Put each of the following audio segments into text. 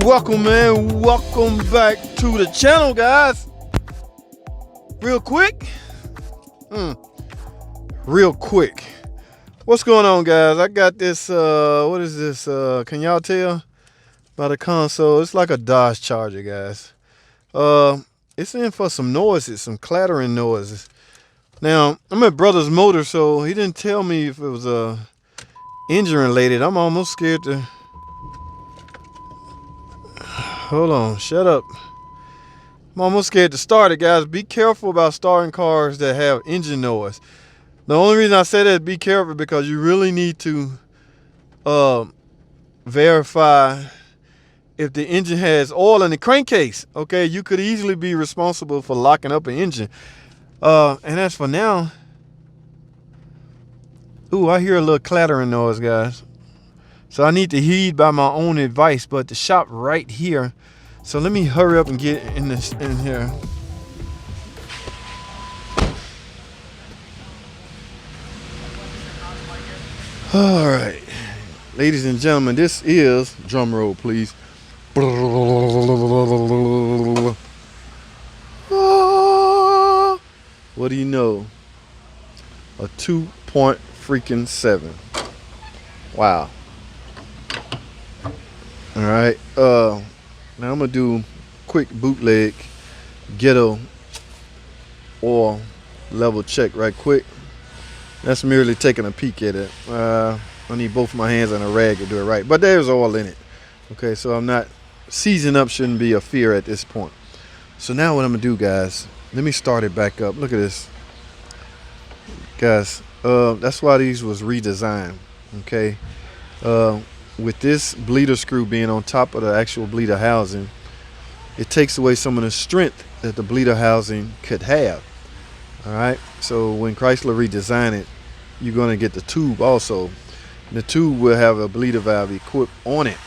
Welcome, man. Welcome back to the channel, guys. Real quick. Real quick. What's going on, guys? I got this, what is this? Can y'all tell by the console? It's like a Dodge Charger, guys. It's in for some noises, some clattering noises. Now, I'm at Brother's Motor, so he didn't tell me if it was engine related. I'm almost scared to... Hold on, shut up. I'm almost scared to start it, guys. Be careful about starting cars that have engine noise. The only reason I say that is be careful because you really need to verify if the engine has oil in the crankcase. Okay, you could easily be responsible for locking up an engine. And as for now, ooh, I hear a little clattering noise, guys. So I need to heed by my own advice, but the shop right here. So let me hurry up and get in here. All right, ladies and gentlemen, this is, drum roll please. What do you know? A 2.7. Wow. All right, now I'm gonna do quick bootleg ghetto oil level check right quick. That's merely taking a peek at it. I need both my hands and a rag to do it right, but there's oil in it. Okay, so I'm not, seizing up shouldn't be a fear at this point. So now what I'm gonna do, guys, let me start it back up. Look at this, guys. That's why these was redesigned. Okay, with this bleeder screw being on top of the actual bleeder housing, it takes away some of the strength that the bleeder housing could have. All right, so when Chrysler redesigned it, you're going to get the tube also. The tube will have a bleeder valve equipped on it.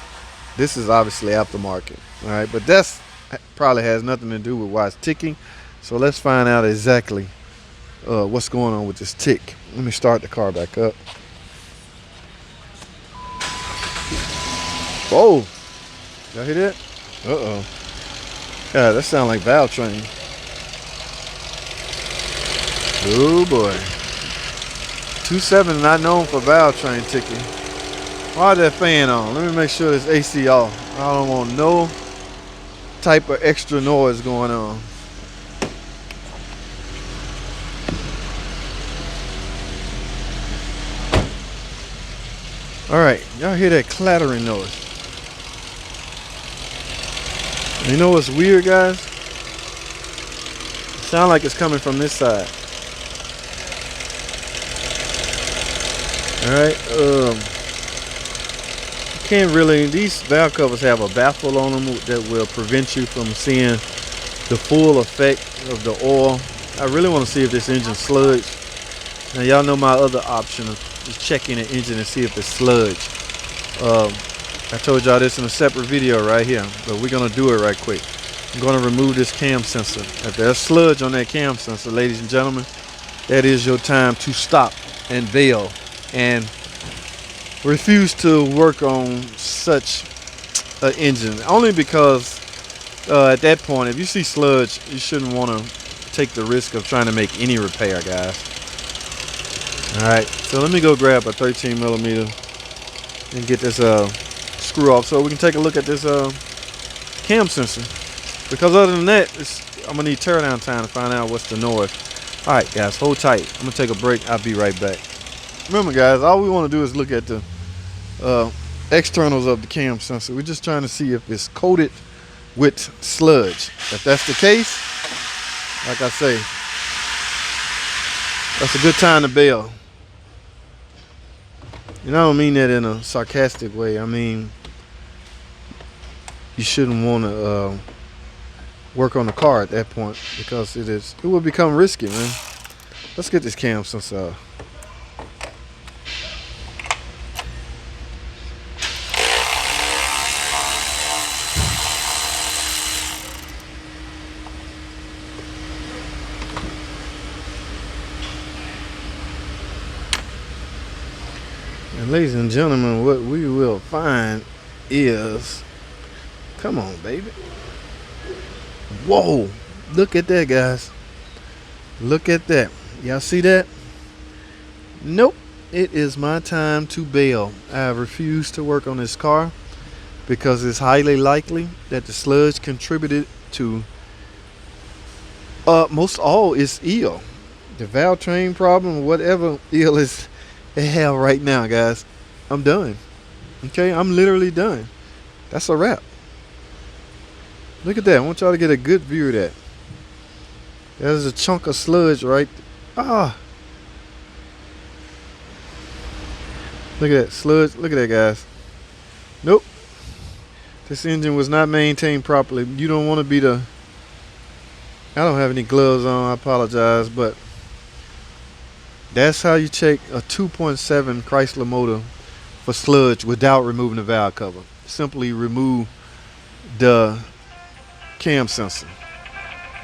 This is obviously aftermarket. All right, but that's probably has nothing to do with why it's ticking. So let's find out exactly what's going on with this tick. Let me start the car back up. Whoa, y'all hear that? Uh-oh. God, that sounds like valve train. Oh boy. 2.7 not known for valve train ticking. Why is that fan on? Let me make sure this AC off. I don't want no type of extra noise going on. All right, y'all hear that clattering noise? You know what's weird, guys? It sounds like it's coming from this side. All right, you can't really, these valve covers have a baffle on them that will prevent you from seeing the full effect of the oil. I really want to see if this engine's sludge. Now y'all know my other option is checking the engine and see if it's sludge. I told y'all this in a separate video right here, but we're gonna do it right quick. I'm gonna remove this cam sensor. If there's sludge on that cam sensor, ladies and gentlemen, that is your time to stop and bail and refuse to work on such an engine. Only because at that point, if you see sludge, you shouldn't want to take the risk of trying to make any repair, guys. All right, so let me go grab a 13 millimeter and get this screw off so we can take a look at this cam sensor, because other than that, I'm gonna need teardown time to find out what's the noise. All right, guys, hold tight. I'm gonna take a break. I'll be right back. Remember, guys, all we want to do is look at the externals of the cam sensor. We're just trying to see if it's coated with sludge. If that's the case, like I say, that's a good time to bail. And I don't mean that in a sarcastic way. I mean, you shouldn't want to work on the car at that point, because it will become risky, man. Let's get this cam sensor. And ladies and gentlemen, what we will find is Come on, baby. Whoa. Look at that, guys. Look at that. Y'all see that? Nope. It is my time to bail. I refuse to work on this car because it's highly likely that the sludge contributed to most all is ill. The valve train problem, whatever ill is they have right now, guys. I'm done. Okay, I'm literally done. That's a wrap. Look at that. I want y'all to get a good view of that. There's a chunk of sludge right. Ah. Look at that sludge. Look at that, guys. Nope. This engine was not maintained properly. You don't want to be the. I don't have any gloves on. I apologize, but that's how you check a 2.7 Chrysler motor for sludge without removing the valve cover. Simply remove the cam sensor.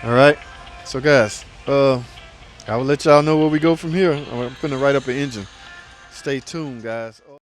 All right. So, guys, I will let y'all know where we go from here. I'm finna write up an engine. Stay tuned, guys.